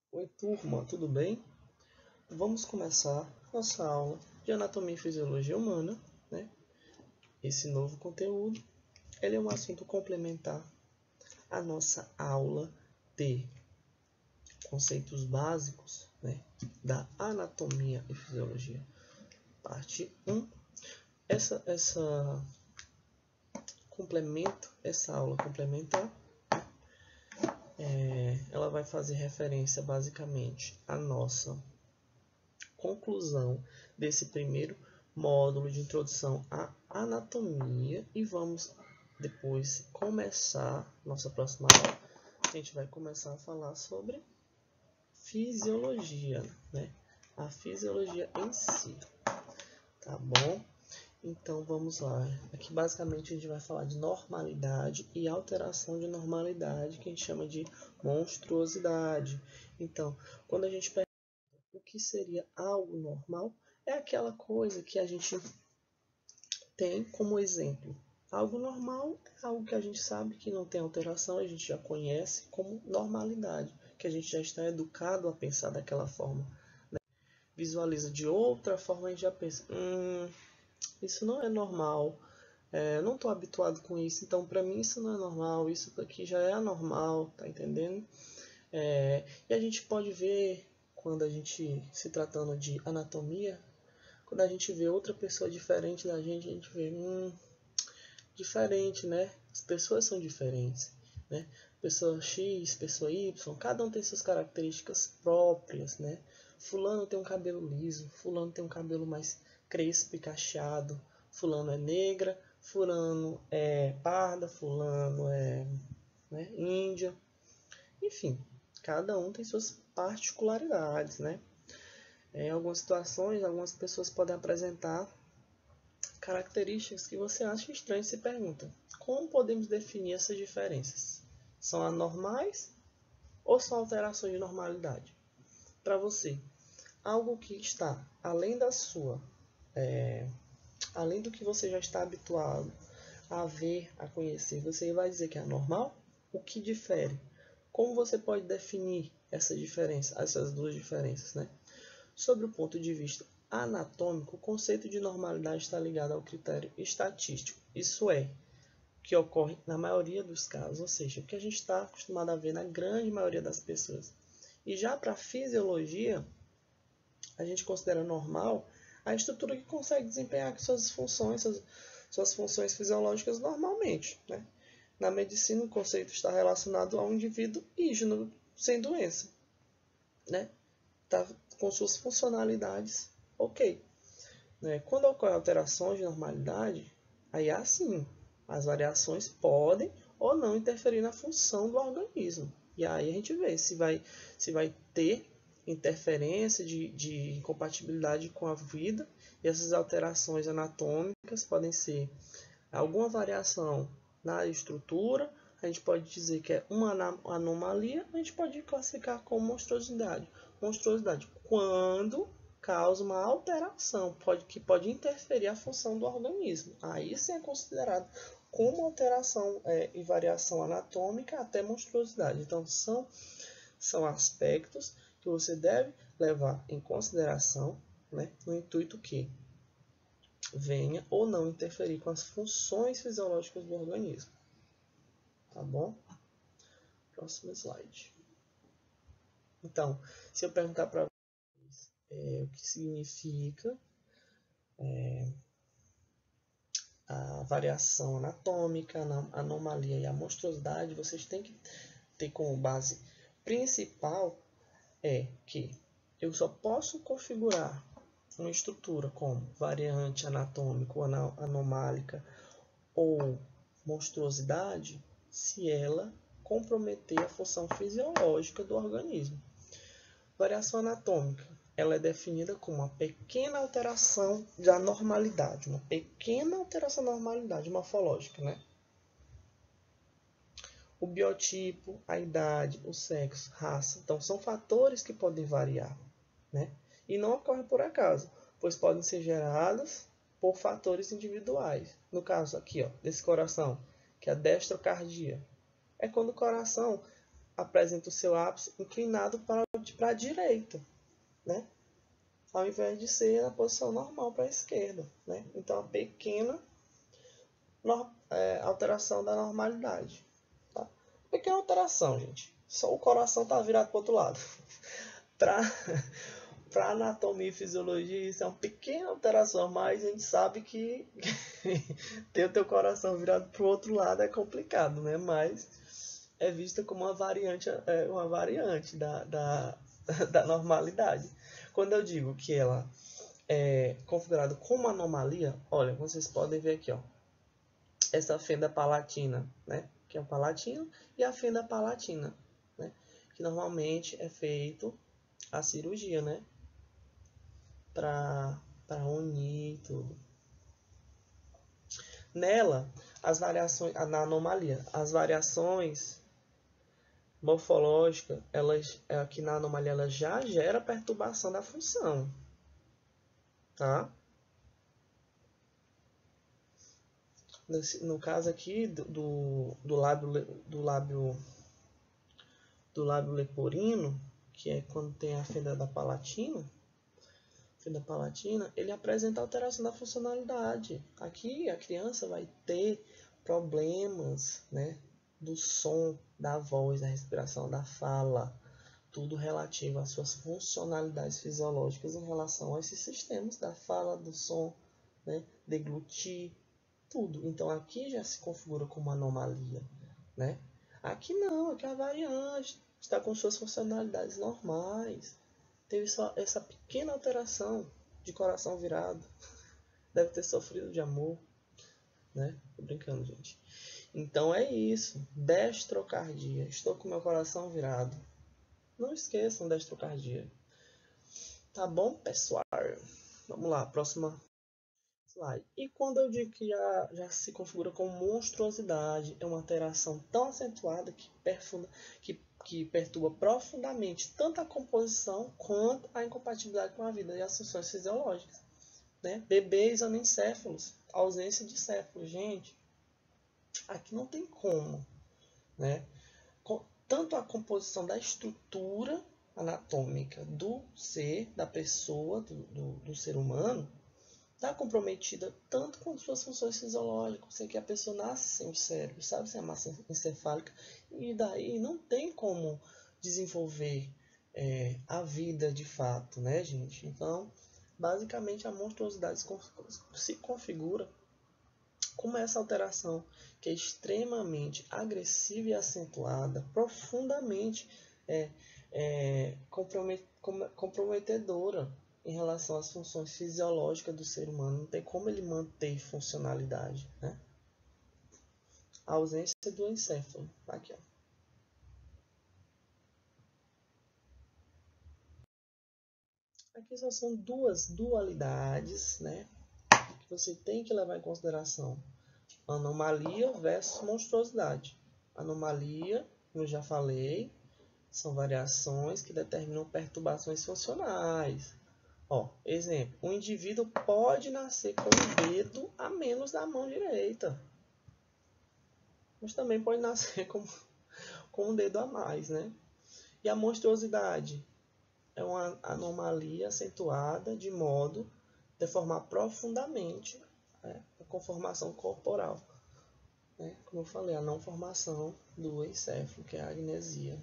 Oi, turma, tudo bem? Vamos começar nossa aula de Anatomia e Fisiologia Humana, né? Esse novo conteúdo, ele é um assunto complementar à nossa aula de conceitos básicos, né? Da Anatomia e Fisiologia, parte 1. Essa aula complementar, ela vai fazer referência basicamente à nossa conclusão desse primeiro módulo de introdução à anatomia e vamos depois começar nossa próxima aula. A gente vai começar a falar sobre fisiologia, né? A fisiologia em si, tá bom? Então vamos lá. Aqui basicamente a gente vai falar de normalidade e alteração de normalidade, que a gente chama de monstruosidade. Então, quando a gente pergunta o que seria algo normal, é aquela coisa que a gente tem como exemplo. Algo normal é algo que a gente sabe que não tem alteração, a gente já conhece como normalidade, que a gente já está educado a pensar daquela forma. Visualiza de outra forma e já pensa, isso não é normal, eu não estou habituado com isso, então para mim isso não é normal, isso daqui já é anormal, tá entendendo? E a gente pode ver, quando a gente, se tratando de anatomia, quando a gente vê outra pessoa diferente da gente, a gente vê, diferente, né? As pessoas são diferentes, né? Pessoa X, pessoa Y, cada um tem suas características próprias, né? Fulano tem um cabelo liso, fulano tem um cabelo mais crespo e cacheado, fulano é negra, fulano é parda, fulano é, né, índia. Enfim, cada um tem suas particularidades, né? Em algumas situações, algumas pessoas podem apresentar características que você acha estranho e se pergunta: como podemos definir essas diferenças? São anormais ou são alterações de normalidade? Para você, algo que está além da sua, além do que você já está habituado a ver, a conhecer, você vai dizer que é anormal? O que difere? Como você pode definir essa diferença, essas duas diferenças, né? Sobre o ponto de vista anatômico, o conceito de normalidade está ligado ao critério estatístico. Isso é, que ocorre na maioria dos casos, ou seja, o que a gente está acostumado a ver na grande maioria das pessoas. E já para a fisiologia, a gente considera normal a estrutura que consegue desempenhar suas funções fisiológicas normalmente, né? Na medicina, o conceito está relacionado a um indivíduo ígeno, sem doença, né? Tá com suas funcionalidades ok. Quando ocorrem alterações de normalidade, aí assim, as variações podem ou não interferir na função do organismo. E aí a gente vê se vai ter interferência de incompatibilidade com a vida, e essas alterações anatômicas podem ser alguma variação na estrutura, a gente pode dizer que é uma anomalia, a gente pode classificar como monstruosidade. Monstruosidade quando causa uma alteração que pode interferir a função do organismo. Aí sim é considerado como alteração e variação anatômica até monstruosidade. Então são aspectos que você deve levar em consideração, né, no intuito que venha ou não interferir com as funções fisiológicas do organismo. Tá bom? Próximo slide. Então, se eu perguntar para vocês o que significa a variação anatômica, a anomalia e a monstruosidade, vocês têm que ter como base principal que eu só posso configurar uma estrutura como variante anatômica ou anomálica ou monstruosidade se ela comprometer a função fisiológica do organismo. Variação anatômica, ela é definida como uma pequena alteração da normalidade, uma pequena alteração da normalidade morfológica, né? O biotipo, a idade, o sexo, raça, então são fatores que podem variar, né? E não ocorrem por acaso, pois podem ser gerados por fatores individuais. No caso aqui, ó, desse coração, que é a destrocardia, é quando o coração apresenta o seu ápice inclinado para a direita, né? Ao invés de ser na posição normal para a esquerda, né? Então, a pequena alteração da normalidade. Tá? Pequena alteração, gente. Só o coração está virado para o outro lado. Para anatomia e fisiologia, isso é uma pequena alteração, mas a gente sabe que ter o teu coração virado para o outro lado é complicado, né? Mas é vista como uma variante da normalidade. Quando eu digo que ela é configurada como anomalia, olha, vocês podem ver aqui, ó, essa fenda palatina, né? Que é o palatino, e a fenda palatina, né? Que normalmente é feito a cirurgia, né? Para unir tudo. Nela, as variações, na anomalia, as variações morfológicas, elas, aqui na anomalia, ela já gera perturbação da função, tá? No caso aqui do lábio leporino, que é quando tem a fenda palatina, ele apresenta alteração da funcionalidade. Aqui a criança vai ter problemas, né, do som, da voz, da respiração, da fala, tudo relativo às suas funcionalidades fisiológicas em relação a esses sistemas da fala, do som, né, deglutir, tudo. Então aqui já se configura como anomalia, né? Aqui não, aqui é a variante, está com suas funcionalidades normais. Teve só essa pequena alteração de coração virado. Deve ter sofrido de amor, né? Tô brincando, gente. Então é isso. Destrocardia. Estou com meu coração virado. Não esqueçam destrocardia. Tá bom, pessoal? Vamos lá, próxima slide. E quando eu digo que já se configura como monstruosidade, é uma alteração tão acentuada que perturba profundamente tanto a composição quanto a incompatibilidade com a vida e as funções fisiológicas. Né? Bebês anencéfalos, ausência de céfalo. Gente, aqui não tem como. Né? Tanto a composição da estrutura anatômica do ser, da pessoa, do ser humano, está comprometida tanto com suas funções fisiológicas. Sei que a pessoa nasce sem o cérebro, sabe, sem a massa encefálica, e daí não tem como desenvolver a vida de fato, né, gente? Então, basicamente, a monstruosidade se configura como essa alteração que é extremamente agressiva e acentuada, profundamente comprometedora em relação às funções fisiológicas do ser humano. Não tem como ele manter funcionalidade, né? A ausência do encéfalo. Aqui, ó. Aqui só são duas dualidades, né? Que você tem que levar em consideração. Anomalia versus monstruosidade. Anomalia, como eu já falei, são variações que determinam perturbações funcionais. Ó, exemplo, um indivíduo pode nascer com um dedo a menos da mão direita, mas também pode nascer com um dedo a mais, né? E a monstruosidade é uma anomalia acentuada de modo a deformar profundamente, né, a conformação corporal. Né? Como eu falei, a não formação do encéfalo, que é a genesia.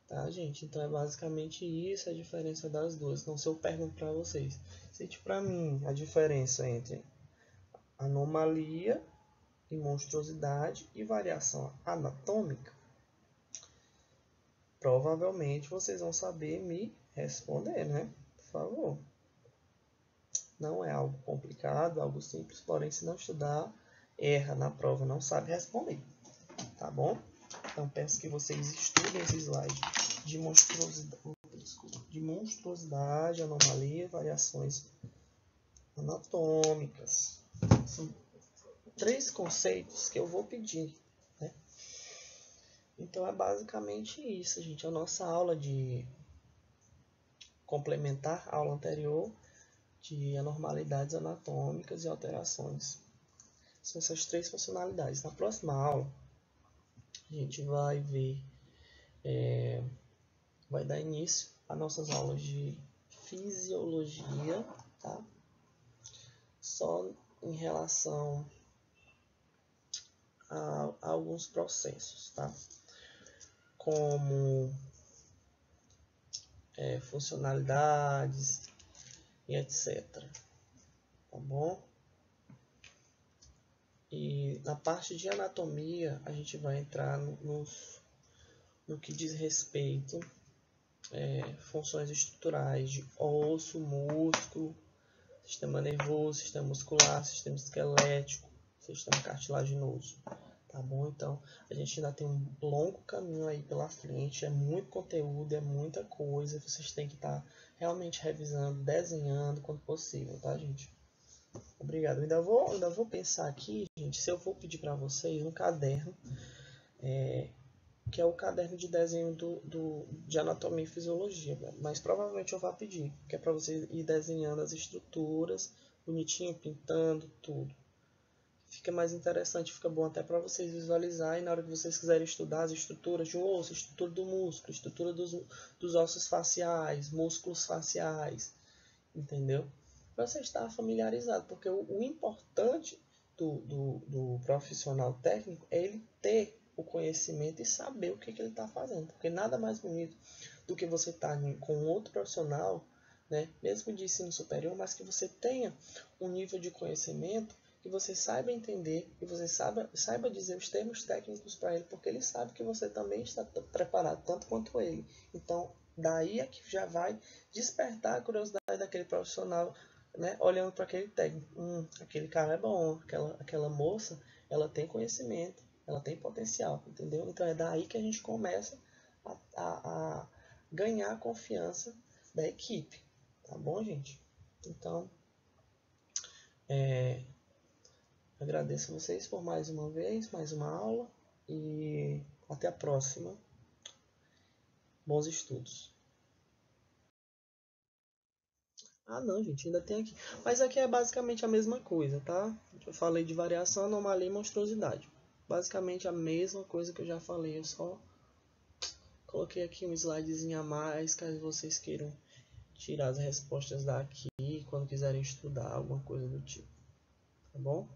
Tá, gente? Então é basicamente isso a diferença das duas. Então, se eu pergunto para vocês, cite para mim a diferença entre anomalia e monstruosidade e variação anatômica, provavelmente vocês vão saber me responder, né? Por favor. Não é algo complicado, algo simples, porém, se não estudar, erra na prova, não sabe responder. Tá bom? Então, peço que vocês estudem esse slide de monstruosidade, anomalia, variações anatômicas. São 3 conceitos que eu vou pedir, né? Então é basicamente isso, gente. A nossa aula de complementar a aula anterior de anormalidades anatômicas e alterações. São essas 3 funcionalidades. Na próxima aula, a gente vai ver, vai dar início a nossas aulas de fisiologia, tá? Só em relação a alguns processos, tá? Como funcionalidades e etc. Tá bom? E na parte de anatomia, a gente vai entrar no que diz respeito funções estruturais de osso, músculo, sistema nervoso, sistema muscular, sistema esquelético, sistema cartilaginoso. Tá bom? Então, a gente ainda tem um longo caminho aí pela frente, é muito conteúdo, é muita coisa, vocês têm que estar realmente revisando, desenhando quando possível, tá, gente? Obrigado. Eu ainda vou pensar aqui, gente, se eu vou pedir para vocês um caderno, que é o caderno de desenho de anatomia e fisiologia, mas provavelmente eu vou pedir, que é para vocês ir desenhando as estruturas, bonitinho, pintando, tudo. Fica mais interessante, fica bom até para vocês visualizarem na hora que vocês quiserem estudar as estruturas de um osso, estrutura do músculo, estrutura dos ossos faciais, músculos faciais, entendeu? Para você estar familiarizado, porque o importante do profissional técnico é ele ter o conhecimento e saber o que ele está fazendo, porque nada mais bonito do que você estar com outro profissional, né, mesmo de ensino superior, mas que você tenha um nível de conhecimento que você saiba entender e você saiba dizer os termos técnicos para ele, porque ele sabe que você também está preparado tanto quanto ele. Então, daí é que já vai despertar a curiosidade daquele profissional, né, olhando para aquele técnico. Aquele cara é bom, aquela moça, ela tem conhecimento, ela tem potencial, entendeu? Então, é daí que a gente começa a ganhar a confiança da equipe, tá bom, gente? Então, agradeço a vocês por mais uma vez, mais uma aula e até a próxima. Bons estudos. Ah, não, gente, ainda tem aqui. Mas aqui é basicamente a mesma coisa, tá? Eu falei de variação, anomalia e monstruosidade. Basicamente a mesma coisa que eu já falei, eu só coloquei aqui um slidezinho a mais, caso vocês queiram tirar as respostas daqui quando quiserem estudar alguma coisa do tipo. Tá bom?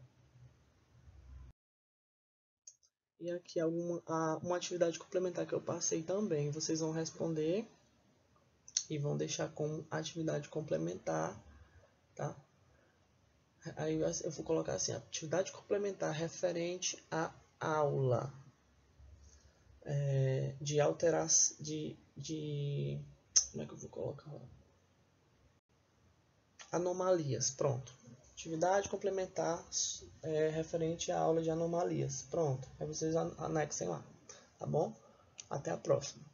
E aqui uma atividade complementar que eu passei também. Vocês vão responder e vão deixar como atividade complementar, tá? Aí eu vou colocar assim, atividade complementar referente à aula de alteração, como é que eu vou colocar? Anomalias, pronto. Atividade complementar referente à aula de anomalias, pronto. Aí vocês anexem lá, tá bom? Até a próxima.